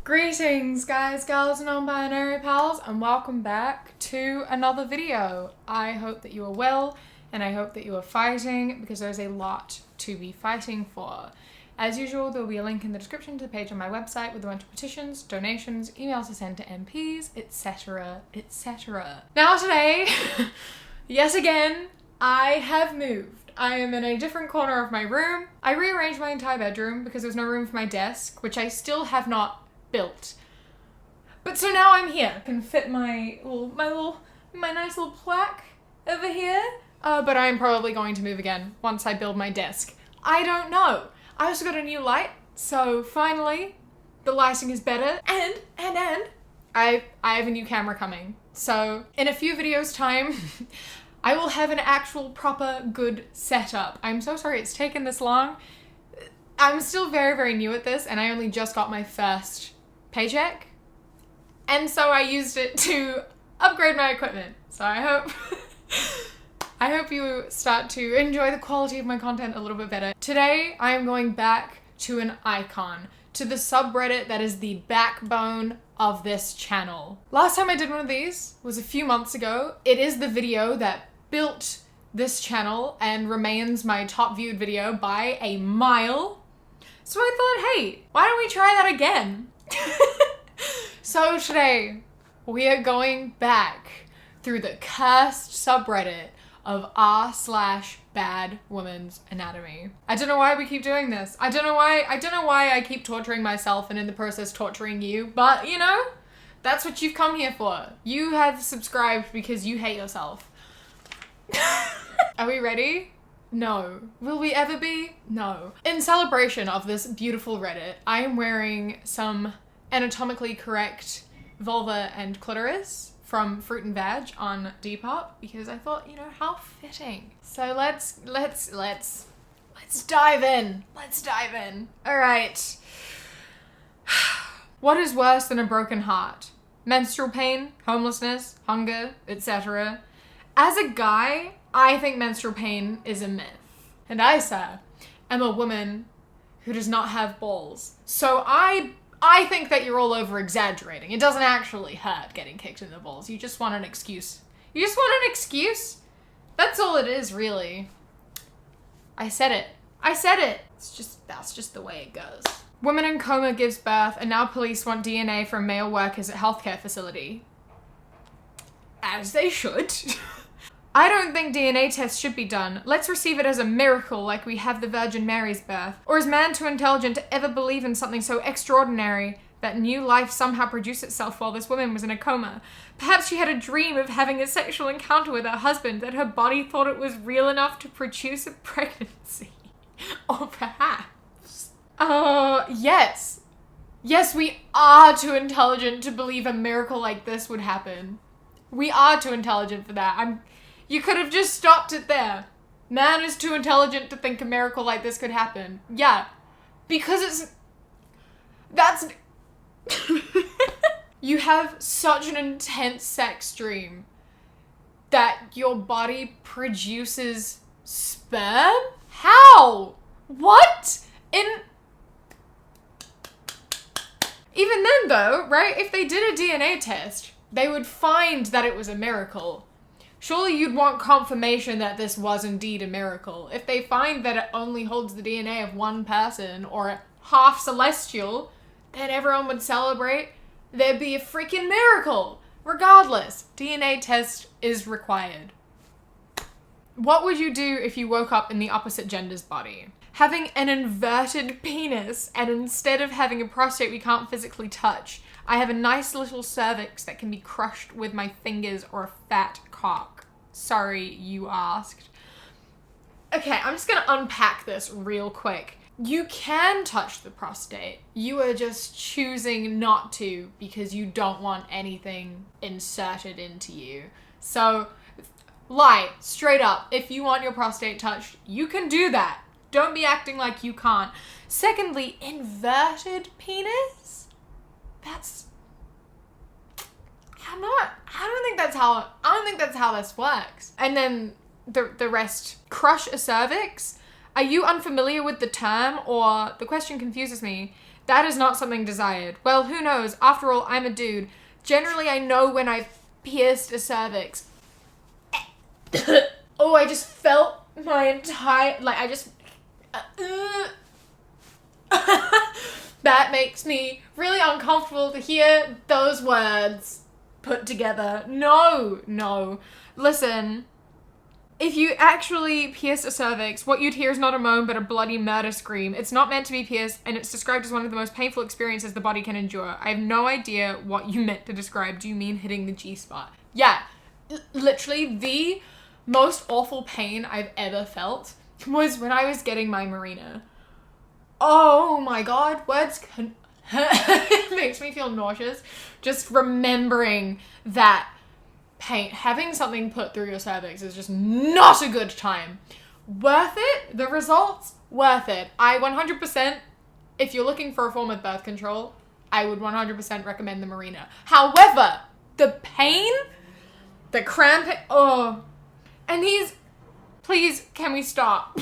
Greetings guys, girls, and non-binary pals, and welcome back to another video. I hope that you are well, and I hope that you are fighting, because there's a lot to be fighting for. As usual, there will be a link in the description to the page on my website with a bunch of petitions, donations, emails to send to MPs, etc, etc. Now today, yet again, I have moved. I am in a different corner of my room. I rearranged my entire bedroom because there was no room for my desk, which I still have not built. But so now I'm here. I can fit my nice little plaque over here. But I'm probably going to move again once I build my desk. I don't know. I also got a new light, so finally the lighting is better. And I have a new camera coming. So in a few videos time, I will have an actual proper good setup. I'm so sorry it's taken this long. I'm still very, very new at this, and I only just got my first paycheck. And so I used it to upgrade my equipment. So I hope you start to enjoy the quality of my content a little bit better. Today, I am going back to an icon, to the subreddit that is the backbone of this channel. Last time I did one of these was a few months ago. It is the video that built this channel and remains my top viewed video by a mile. So I thought, hey, why don't we try that again? So today, we are going back through the cursed subreddit of r/badwomensanatomy. I don't know why we keep doing this. I don't know why I keep torturing myself and in the process torturing you, but you know, that's what you've come here for. You have subscribed because you hate yourself. Are we ready? No. Will we ever be? No. In celebration of this beautiful Reddit, I am wearing some anatomically correct vulva and clitoris from Fruit and Vag on Depop because I thought, you know, how fitting. So let's dive in. Let's dive in. All right. What is worse than a broken heart? Menstrual pain, homelessness, hunger, etc. As a guy, I think menstrual pain is a myth. And I, sir, am a woman who does not have balls. So I think that you're all over exaggerating. It doesn't actually hurt getting kicked in the balls. You just want an excuse. You just want an excuse? That's all it is, really. I said it. I said it. That's just the way it goes. Woman in coma gives birth, and now police want DNA from male workers at healthcare facility. As they should. I don't think DNA tests should be done. Let's receive it as a miracle like we have the Virgin Mary's birth. Or is man too intelligent to ever believe in something so extraordinary that new life somehow produced itself while this woman was in a coma? Perhaps she had a dream of having a sexual encounter with her husband that her body thought it was real enough to produce a pregnancy. Or perhaps... Oh, yes. Yes, we are too intelligent to believe a miracle like this would happen. We are too intelligent for that. You could have just stopped it there. Man is too intelligent to think a miracle like this could happen. Yeah, because that's... You have such an intense sex dream that your body produces sperm? How? What? Even then though, right, if they did a DNA test, they would find that it was a miracle. Surely you'd want confirmation that this was indeed a miracle. If they find that it only holds the DNA of one person or half celestial, then everyone would celebrate. There'd be a freaking miracle. Regardless, DNA test is required. What would you do if you woke up in the opposite gender's body? Having an inverted penis, and instead of having a prostate we can't physically touch, I have a nice little cervix that can be crushed with my fingers or a fat cock. Sorry, you asked. Okay, I'm just gonna unpack this real quick. You can touch the prostate. You are just choosing not to because you don't want anything inserted into you. So, lie, straight up. If you want your prostate touched, you can do that. Don't be acting like you can't. Secondly, inverted penis? I don't think that's how this works. And then the rest, crush a cervix? Are you unfamiliar with the term, or the question confuses me? That is not something desired. Well, who knows? After all, I'm a dude. Generally, I know when I've pierced a cervix. Oh, I just felt my entire, like, I just, that makes me really uncomfortable to hear those words put together. No. Listen, if you actually pierce a cervix, what you'd hear is not a moan, but a bloody murder scream. It's not meant to be pierced, and it's described as one of the most painful experiences the body can endure. I have no idea what you meant to describe. Do you mean hitting the G-spot? Yeah, literally the most awful pain I've ever felt was when I was getting my Marina. Oh my God, words can... It makes me feel nauseous just remembering that pain. Having something put through your cervix is just not a good time. Worth it? The results? Worth it. I 100%, if you're looking for a form of birth control, I would 100% recommend the Marina. However, the pain, the cramping, and these, please, can we stop?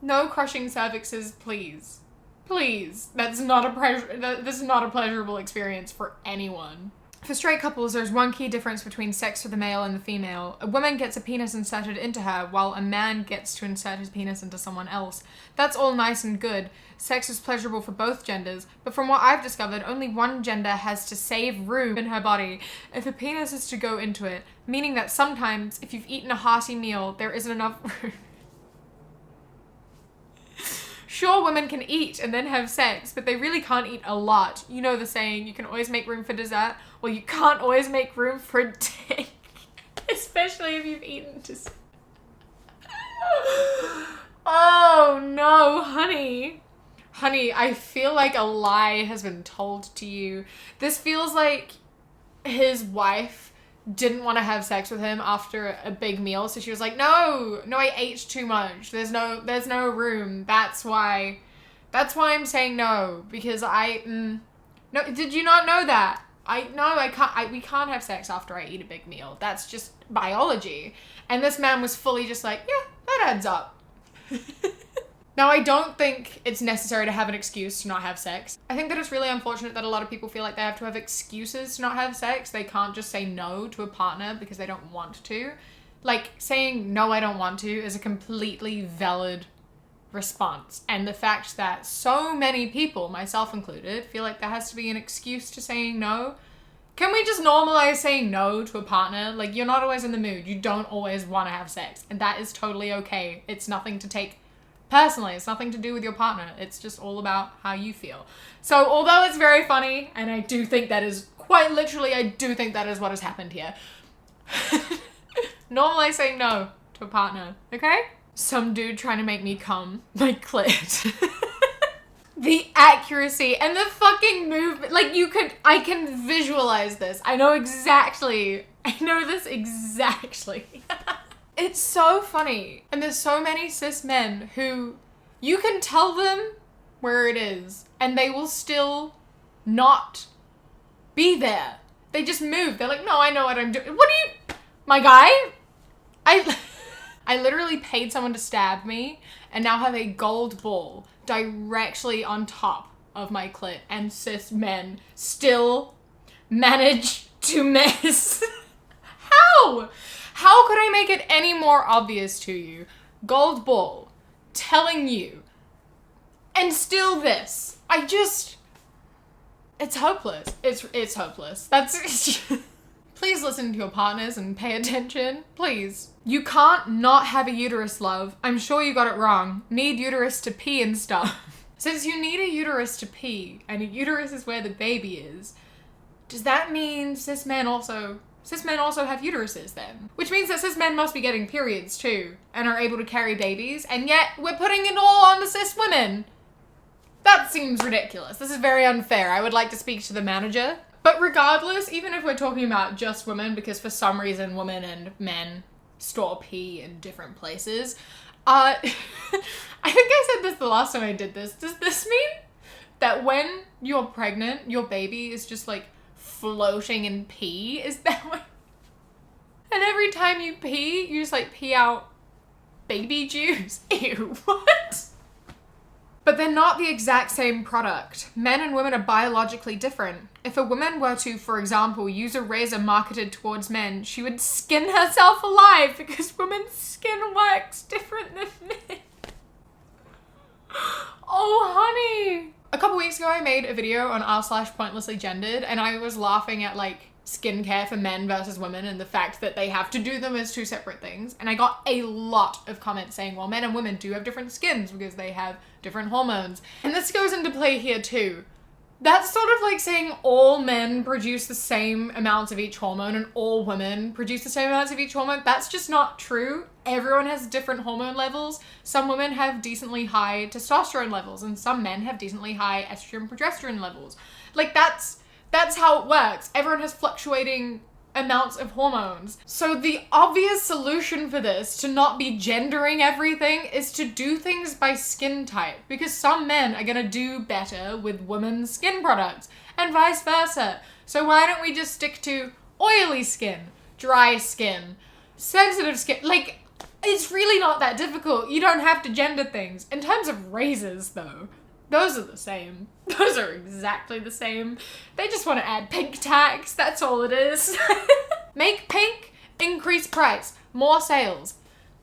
No crushing cervixes, please. Please. This is not a pleasurable experience for anyone. For straight couples, there's one key difference between sex for the male and the female. A woman gets a penis inserted into her, while a man gets to insert his penis into someone else. That's all nice and good. Sex is pleasurable for both genders, but from what I've discovered, only one gender has to save room in her body if a penis is to go into it, meaning that sometimes, if you've eaten a hearty meal, there isn't enough room. Sure, women can eat and then have sex, but they really can't eat a lot. You know the saying, you can always make room for dessert. Well, you can't always make room for a dick. Especially if you've eaten just... Oh no, honey. Honey, I feel like a lie has been told to you. This feels like his wife didn't want to have sex with him after a big meal, so she was like, no, I ate too much. There's no room. That's why I'm saying no, because no, did you not know that? We can't have sex after I eat a big meal. That's just biology. And this man was fully just like, yeah, that adds up. Now, I don't think it's necessary to have an excuse to not have sex. I think that it's really unfortunate that a lot of people feel like they have to have excuses to not have sex. They can't just say no to a partner because they don't want to. Like, saying, no, I don't want to is a completely valid response. And the fact that so many people, myself included, feel like there has to be an excuse to saying no. Can we just normalize saying no to a partner? Like, you're not always in the mood. You don't always want to have sex. And that is totally okay. It's nothing to take personally. It's nothing to do with your partner. It's just all about how you feel. So although it's very funny, and I do think that is quite literally, I do think that is what has happened here. Normalize saying no to a partner, okay? Some dude trying to make me cum my clit. The accuracy and the fucking movement, like I can visualize this. I know this exactly. It's so funny. And there's so many cis men who you can tell them where it is and they will still not be there. They just move. They're like, no, I know what I'm doing. What are you, my guy? I literally paid someone to stab me and now have a gold ball directly on top of my clit, and cis men still manage to miss. How? How could I make it any more obvious to you? Gold ball, telling you, and still this. It's hopeless. It's hopeless. Please listen to your partners and pay attention, please. You can't not have a uterus, love. I'm sure you got it wrong. Need uterus to pee and stuff. Since you need a uterus to pee, and a uterus is where the baby is, does that mean cis men also have uteruses then? Which means that cis men must be getting periods too, and are able to carry babies, and yet we're putting it all on the cis women. That seems ridiculous. This is very unfair. I would like to speak to the manager. But regardless, even if we're talking about just women, because for some reason women and men store pee in different places, I think I said this the last time I did this. Does this mean that when you're pregnant, your baby is just like floating in pee? Is that what? And every time you pee, you just like pee out baby juice? Ew, what? But they're not the exact same product. Men and women are biologically different. If a woman were to, for example, use a razor marketed towards men, she would skin herself alive because women's skin works different than men. Oh, honey. A couple weeks ago, I made a video on r/pointlessly gendered, and I was laughing at like skincare for men versus women and the fact that they have to do them as two separate things. And I got a lot of comments saying, well, men and women do have different skins because they have different hormones. And this goes into play here too. That's sort of like saying all men produce the same amounts of each hormone and all women produce the same amounts of each hormone. That's just not true. Everyone has different hormone levels. Some women have decently high testosterone levels and some men have decently high estrogen progesterone levels. Like that's how it works. Everyone has fluctuating amounts of hormones. So the obvious solution for this, to not be gendering everything, is to do things by skin type, because some men are gonna do better with women's skin products and vice versa. So why don't we just stick to oily skin, dry skin, sensitive skin? Like, it's really not that difficult. You don't have to gender things. In terms of razors though, those are the same. Those are exactly the same. They just want to add pink tax. That's all it is. Make pink, increase price, more sales.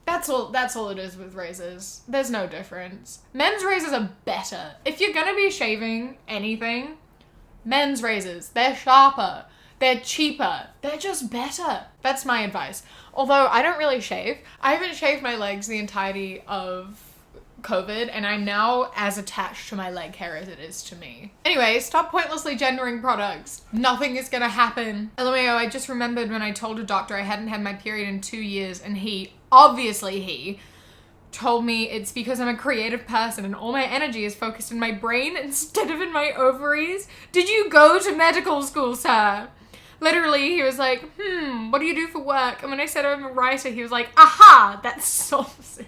That's all it is with razors. There's no difference. Men's razors are better. If you're gonna be shaving anything, men's razors, they're sharper, they're cheaper, they're just better. That's my advice. Although I don't really shave. I haven't shaved my legs the entirety of COVID, and I'm now as attached to my leg hair as it is to me. Anyway, stop pointlessly gendering products. Nothing is gonna happen. LMAO, I just remembered when I told a doctor I hadn't had my period in 2 years, and he told me it's because I'm a creative person and all my energy is focused in my brain instead of in my ovaries. Did you go to medical school, sir? Literally, he was like, what do you do for work? And when I said I'm a writer, he was like, aha, that solves it.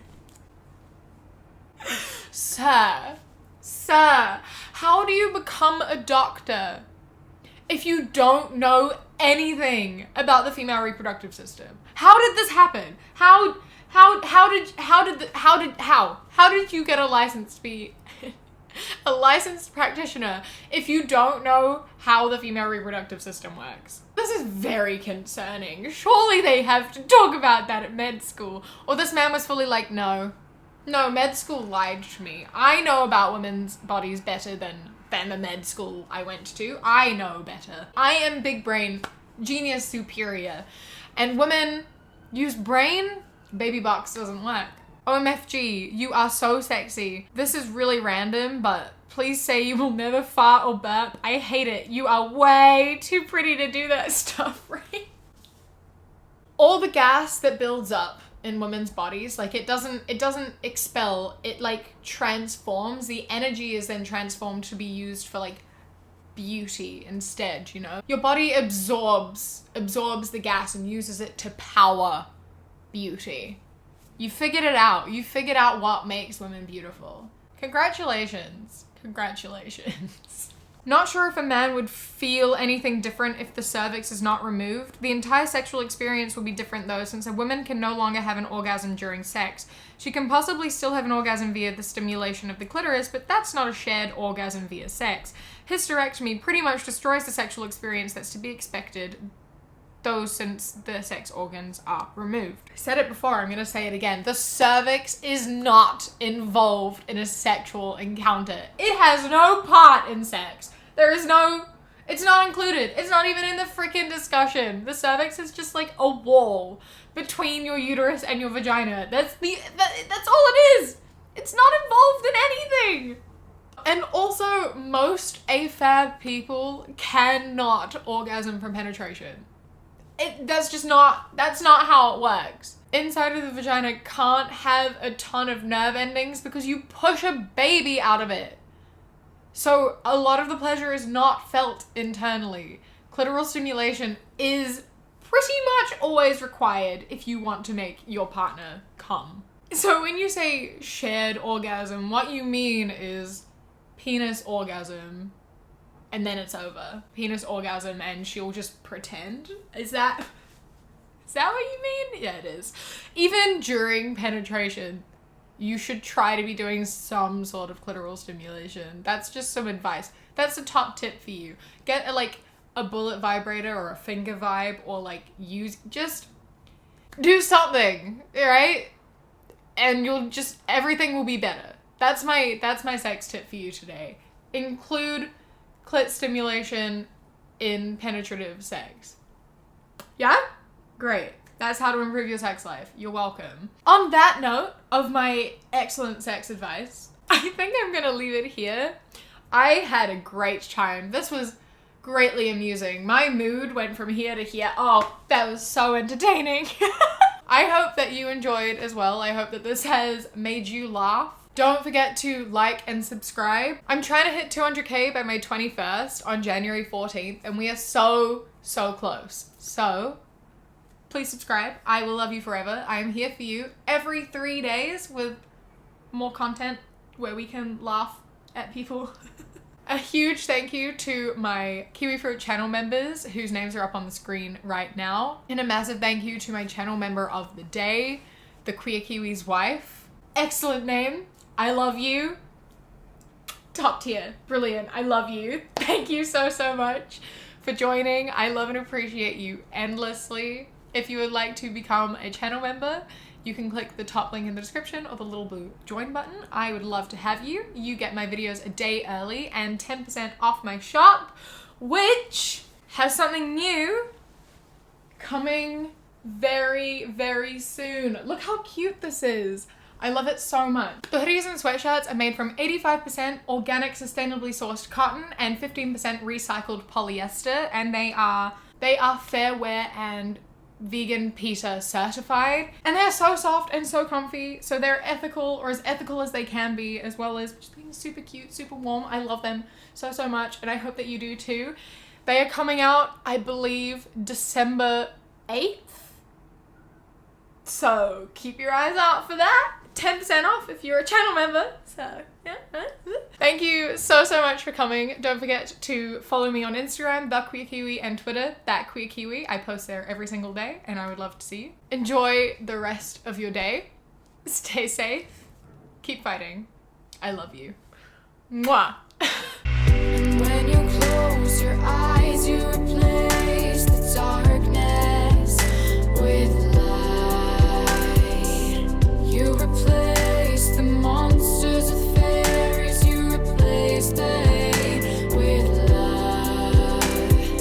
Sir, how do you become a doctor if you don't know anything about the female reproductive system? How did this happen? How did you get a license to be a licensed practitioner if you don't know how the female reproductive system works? This is very concerning. Surely they have to talk about that at med school. Or this man was fully like, no, med school lied to me. I know about women's bodies better than the med school I went to. I know better. I am big brain, genius superior. And women use brain, baby box doesn't work. OMFG, you are so sexy. This is really random, but please say you will never fart or burp. I hate it. You are way too pretty to do that stuff, right? All the gas that builds up in women's bodies, like it doesn't expel, it like transforms. The energy is then transformed to be used for like beauty instead, you know? Your body absorbs the gas and uses it to power beauty. You figured it out. You figured out what makes women beautiful. Congratulations. Not sure if a man would feel anything different if the cervix is not removed. The entire sexual experience will be different though, since a woman can no longer have an orgasm during sex. She can possibly still have an orgasm via the stimulation of the clitoris, but that's not a shared orgasm via sex. Hysterectomy pretty much destroys the sexual experience that's to be expected, though, since the sex organs are removed. I said it before, I'm gonna say it again. The cervix is not involved in a sexual encounter. It has no part in sex. It's not included. It's not even in the freaking discussion. The cervix is just like a wall between your uterus and your vagina. That's all it is. It's not involved in anything. And also, most AFAB people cannot orgasm from penetration. That's not how it works. Inside of the vagina can't have a ton of nerve endings because you push a baby out of it. So a lot of the pleasure is not felt internally. Clitoral stimulation is pretty much always required if you want to make your partner come. So when you say shared orgasm, what you mean is penis orgasm, and then it's over. Penis orgasm and she'll just pretend? Is that what you mean? Yeah, it is. Even during penetration, you should try to be doing some sort of clitoral stimulation. That's just some advice. That's a top tip for you. Get a bullet vibrator or a finger vibe, or like just do something, right? And everything will be better. That's my sex tip for you today. Include clit stimulation in penetrative sex. Yeah? Great. That's how to improve your sex life. You're welcome. On that note of my excellent sex advice, I think I'm gonna leave it here. I had a great time. This was greatly amusing. My mood went from here to here. Oh, that was so entertaining. I hope that you enjoyed as well. I hope that this has made you laugh. Don't forget to like and subscribe. I'm trying to hit 200k by my 21st on January 14th, and we are so close. So please subscribe. I will love you forever. I am here for you every 3 days with more content where we can laugh at people. A huge thank you to my Kiwi Fruit channel members whose names are up on the screen right now. And a massive thank you to my channel member of the day, the Queer Kiwi's wife. Excellent name. I love you. Top tier. Brilliant. I love you. Thank you so much for joining. I love and appreciate you endlessly. If you would like to become a channel member, you can click the top link in the description or the little blue join button. I would love to have you. You get my videos a day early and 10% off my shop, which has something new coming very soon. Look how cute this is. I love it so much. The hoodies and sweatshirts are made from 85% organic, sustainably sourced cotton and 15% recycled polyester, and they are fair wear and vegan PETA certified, and they're so soft and so comfy. So they're ethical, or as ethical as they can be, as well as just being super cute, super warm. I love them so much, and I hope that you do too. They are coming out, I believe, December 8th. So keep your eyes out for that. 10% off if you're a channel member. So yeah. Thank you so much for coming. Don't forget to follow me on Instagram, The Queer Kiwi, and Twitter, That Queer Kiwi. I post there every single day, and I would love to see you. Enjoy the rest of your day. Stay safe. Keep fighting. I love you. Mwah. And when you close your eyes, you